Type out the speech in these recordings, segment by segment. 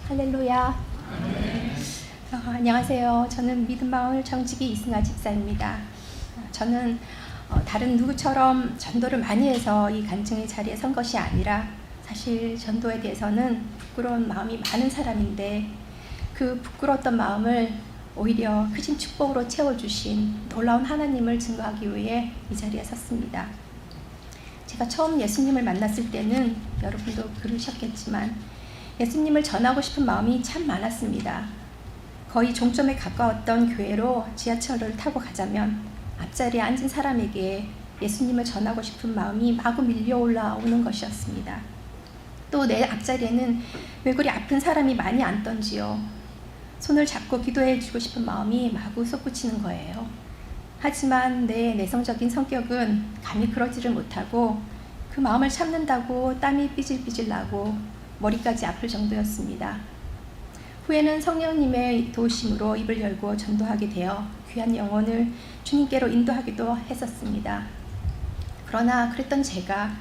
할렐루야. 안녕하세요. 저는 믿음마을 정직이 이승아 집사입니다. 저는 다른 누구처럼 전도를 많이 해서 이 간증의 자리에 선 것이 아니라 사실 전도에 대해서는 부끄러운 마음이 많은 사람인데 그 부끄러웠던 마음을 오히려 크신 축복으로 채워주신 놀라운 하나님을 증거하기 위해 이 자리에 섰습니다. 제가 처음 예수님을 만났을 때는 여러분도 그러셨겠지만 예수님을 전하고 싶은 마음이 참 많았습니다. 거의 종점에 가까웠던 교회로 지하철을 타고 가자면 앞자리에 앉은 사람에게 예수님을 전하고 싶은 마음이 마구 밀려 올라오는 것이었습니다. 또 내 앞자리에는 외골이 아픈 사람이 많이 앉던지요. 손을 잡고 기도해 주고 싶은 마음이 마구 솟구치는 거예요. 하지만 내 내성적인 성격은 감히 그러지를 못하고 그 마음을 참는다고 땀이 삐질삐질 나고 머리까지 아플 정도였습니다. 후에는 성령님의 도우심으로 입을 열고 전도하게 되어 귀한 영혼을 주님께로 인도하기도 했었습니다. 그러나 그랬던 제가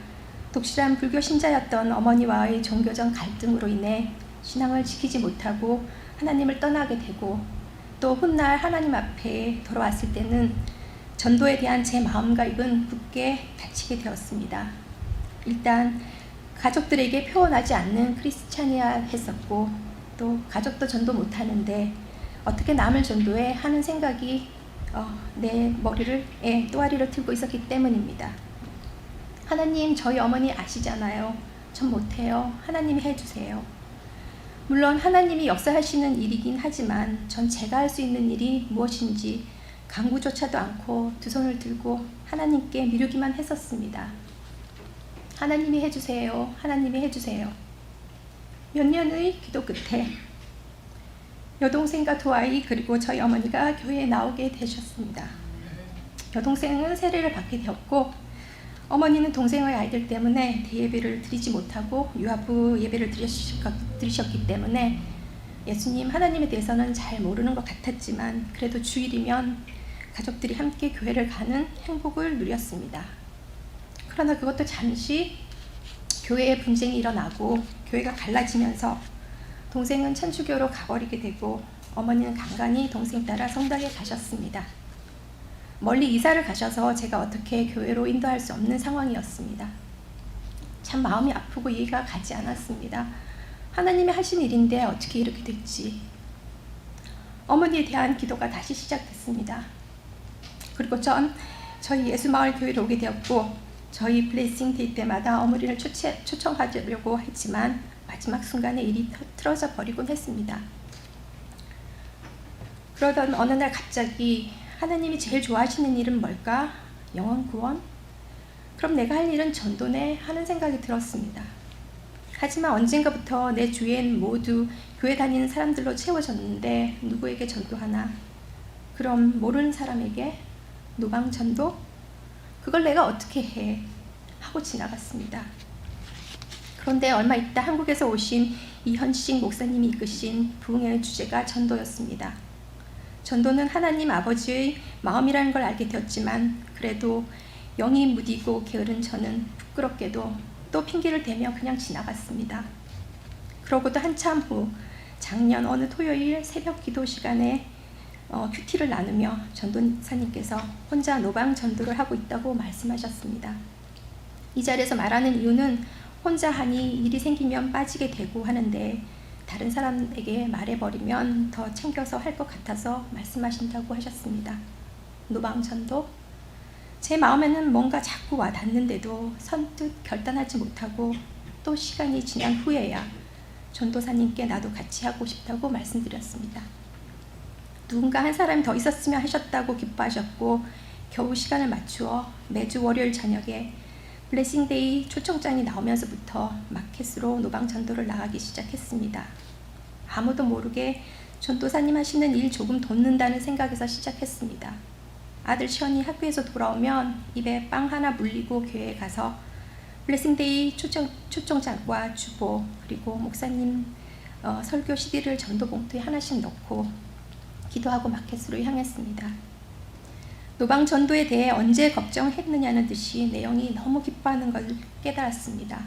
독실한 불교 신자였던 어머니와의 종교적 갈등으로 인해 신앙을 지키지 못하고 하나님을 떠나게 되고 또 훗날 하나님 앞에 돌아왔을 때는 전도에 대한 제 마음가짐은 굳게 닫히게 되었습니다. 일단 가족들에게 표현하지 않는 크리스찬이야 했었고 또 가족도 전도 못하는데 어떻게 남을 전도해 하는 생각이 내 머리를 또아리로 틀고 있었기 때문입니다. 하나님, 저희 어머니 아시잖아요. 전 못해요. 하나님이 해주세요. 물론 하나님이 역사하시는 일이긴 하지만 전 제가 할 수 있는 일이 무엇인지 강구조차도 않고 두 손을 들고 하나님께 미루기만 했었습니다. 하나님이 해주세요. 하나님이 해주세요. 몇 년의 기도 끝에 여동생과 두 아이 그리고 저희 어머니가 교회에 나오게 되셨습니다. 여동생은 세례를 받게 되었고 어머니는 동생의 아이들 때문에 대예배를 드리지 못하고 유아부 예배를 드리셨기 때문에 예수님, 하나님에 대해서는 잘 모르는 것 같았지만 그래도 주일이면 가족들이 함께 교회를 가는 행복을 누렸습니다. 그러나 그것도 잠시 교회에 분쟁이 일어나고 교회가 갈라지면서 동생은 천주교로 가버리게 되고 어머니는 간간히 동생 따라 성당에 가셨습니다. 멀리 이사를 가셔서 제가 어떻게 교회로 인도할 수 없는 상황이었습니다. 참 마음이 아프고 이해가 가지 않았습니다. 하나님이 하신 일인데 어떻게 이렇게 됐지? 어머니에 대한 기도가 다시 시작됐습니다. 그리고 저희 예수마을 교회로 오게 되었고 저희 블레싱 데이 때마다 어머니를 초청하려고 했지만 마지막 순간에 일이 틀어져 버리곤 했습니다. 그러던 어느 날 갑자기 하나님이 제일 좋아하시는 일은 뭘까? 영혼 구원? 그럼 내가 할 일은 전도네? 하는 생각이 들었습니다. 하지만 언젠가부터 내 주위엔 모두 교회 다니는 사람들로 채워졌는데 누구에게 전도하나? 그럼 모르는 사람에게? 노방 전도? 그걸 내가 어떻게 해? 하고 지나갔습니다. 그런데 얼마 있다 한국에서 오신 이현식 목사님이 이끄신 부흥회의 주제가 전도였습니다. 전도는 하나님 아버지의 마음이라는 걸 알게 되었지만 그래도 영이 무디고 게으른 저는 부끄럽게도 또 핑계를 대며 그냥 지나갔습니다. 그러고도 한참 후 작년 어느 토요일 새벽 기도 시간에 큐티를 나누며 전도사님께서 혼자 노방 전도를 하고 있다고 말씀하셨습니다. 이 자리에서 말하는 이유는 혼자 하니 일이 생기면 빠지게 되고 하는데 다른 사람에게 말해버리면 더 챙겨서 할 것 같아서 말씀하신다고 하셨습니다. 노방 전도? 제 마음에는 뭔가 자꾸 와닿는데도 선뜻 결단하지 못하고 또 시간이 지난 후에야 전도사님께 나도 같이 하고 싶다고 말씀드렸습니다. 누군가 한 사람이 더 있었으면 하셨다고 기뻐하셨고 겨우 시간을 맞추어 매주 월요일 저녁에 블레싱데이 초청장이 나오면서부터 마켓으로 노방 전도를 나가기 시작했습니다. 아무도 모르게 전도사님 하시는 일 조금 돕는다는 생각에서 시작했습니다. 아들 시연이 학교에서 돌아오면 입에 빵 하나 물리고 교회에 가서 블레싱데이 초청장과 주보 그리고 목사님 설교 CD를 전도 봉투에 하나씩 넣고 기도하고 마켓으로 향했습니다. 노방 전도에 대해 언제 걱정했느냐는 듯이 내용이 너무 기뻐하는 걸 깨달았습니다.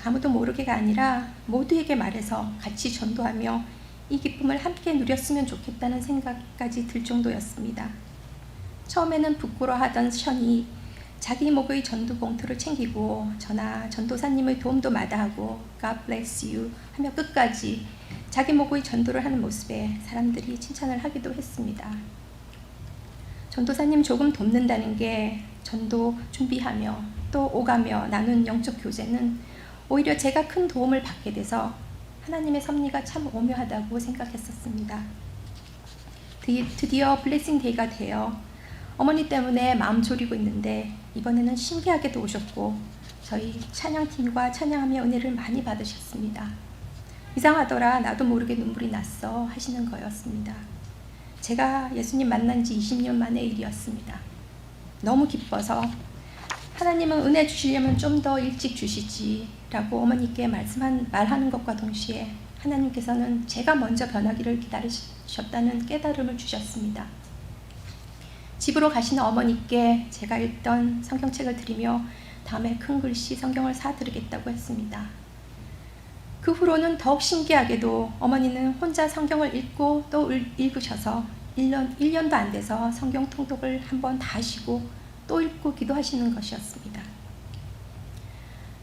아무도 모르게가 아니라 모두에게 말해서 같이 전도하며 이 기쁨을 함께 누렸으면 좋겠다는 생각까지 들 정도였습니다. 처음에는 부끄러워하던 션이 자기 목의 전도 봉투를 챙기고 저나 전도사님의 도움도 마다하고 God bless you 하며 끝까지 자기 목의 전도를 하는 모습에 사람들이 칭찬을 하기도 했습니다. 전도사님 조금 돕는다는 게 전도 준비하며 또 오가며 나눈 영적 교제는 오히려 제가 큰 도움을 받게 돼서 하나님의 섭리가 참 오묘하다고 생각했었습니다. 드디어 블레싱 데이가 되어 어머니 때문에 마음 졸이고 있는데 이번에는 신기하게도 오셨고 저희 찬양팀과 찬양하며 은혜를 많이 받으셨습니다. 이상하더라, 나도 모르게 눈물이 났어 하시는 거였습니다. 제가 예수님 만난 지 20년 만의 일이었습니다. 너무 기뻐서 하나님은 은혜 주시려면 좀 더 일찍 주시지 라고 어머니께 말하는 것과 동시에 하나님께서는 제가 먼저 변하기를 기다리셨다는 깨달음을 주셨습니다. 집으로 가시는 어머니께 제가 읽던 성경책을 드리며 다음에 큰 글씨 성경을 사드리겠다고 했습니다. 그 후로는 더욱 신기하게도 어머니는 혼자 성경을 읽고 또 읽으셔서 1년도 안 돼서 성경 통독을 한번 다 하시고 또 읽고 기도하시는 것이었습니다.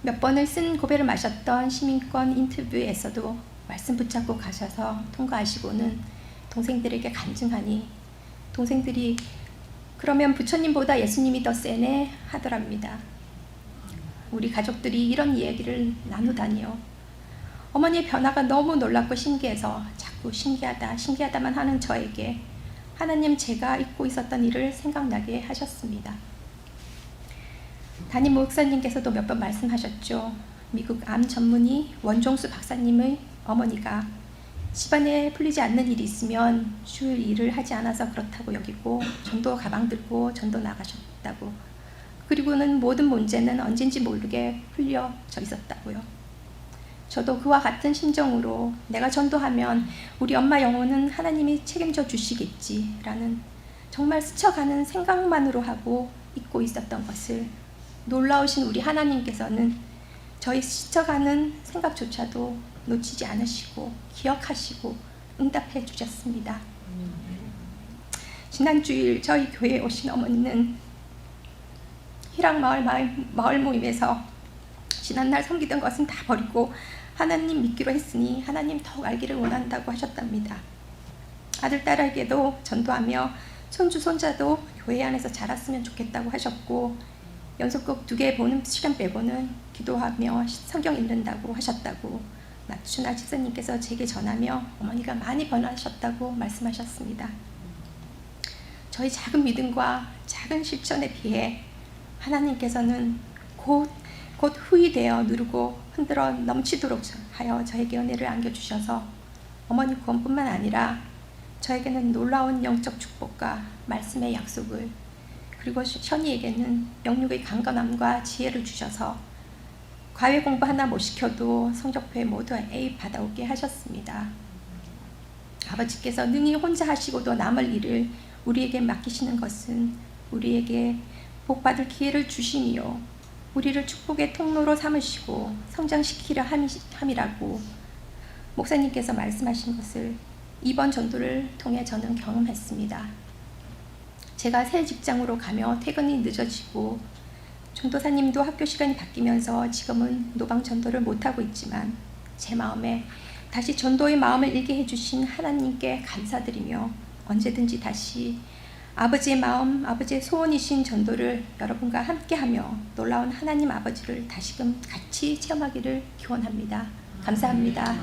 몇 번을 쓴 고배를 마셨던 시민권 인터뷰에서도 말씀 붙잡고 가셔서 통과하시고는 동생들에게 간증하니 동생들이 그러면 부처님보다 예수님이 더 세네 하더랍니다. 우리 가족들이 이런 이야기를 나누다니요. 어머니의 변화가 너무 놀랍고 신기해서 자꾸 신기하다만 하는 저에게 하나님 제가 잊고 있었던 일을 생각나게 하셨습니다. 담임 목사님께서도 몇 번 말씀하셨죠. 미국 암 전문의 원종수 박사님의 어머니가 집안에 풀리지 않는 일이 있으면 주일 일을 하지 않아서 그렇다고 여기고 전도 가방 들고 전도 나가셨다고. 그리고는 모든 문제는 언젠지 모르게 풀려져 있었다고요. 저도 그와 같은 심정으로 내가 전도하면 우리 엄마 영혼은 하나님이 책임져 주시겠지라는 정말 스쳐가는 생각만으로 하고 잊고 있었던 것을 놀라우신 우리 하나님께서는 저희 스쳐가는 생각조차도 놓치지 않으시고 기억하시고 응답해 주셨습니다. 지난 주일 저희 교회에 오신 어머니는 희락마을 모임에서 지난날 섬기던 것은 다 버리고 하나님 믿기로 했으니 하나님 더욱 알기를 원한다고 하셨답니다. 아들, 딸에게도 전도하며 손주, 손자도 교회 안에서 자랐으면 좋겠다고 하셨고 연속극 2개 보는 시간 빼고는 기도하며 성경 읽는다고 하셨다고 나추나 집사님께서 제게 전하며 어머니가 많이 변하셨다고 말씀하셨습니다. 저희 작은 믿음과 작은 실천에 비해 하나님께서는 곧 후이되어 누르고 흔들어 넘치도록 하여 저에게 은혜를 안겨주셔서 어머니 구원뿐만 아니라 저에게는 놀라운 영적 축복과 말씀의 약속을 그리고 션이에게는 영육의 강건함과 지혜를 주셔서 과외 공부 하나 못 시켜도 성적표에 모두 A 받아오게 하셨습니다. 아버지께서 능히 혼자 하시고도 남을 일을 우리에게 맡기시는 것은 우리에게 복받을 기회를 주심이요 우리를 축복의 통로로 삼으시고 성장시키려 함이라고 목사님께서 말씀하신 것을 이번 전도를 통해 저는 경험했습니다. 제가 새 직장으로 가며 퇴근이 늦어지고 전도사님도 학교 시간이 바뀌면서 지금은 노방 전도를 못하고 있지만 제 마음에 다시 전도의 마음을 일게 해주신 하나님께 감사드리며 언제든지 다시 아버지의 마음, 아버지의 소원이신 전도를 여러분과 함께하며 놀라운 하나님 아버지를 다시금 같이 체험하기를 기원합니다. 감사합니다.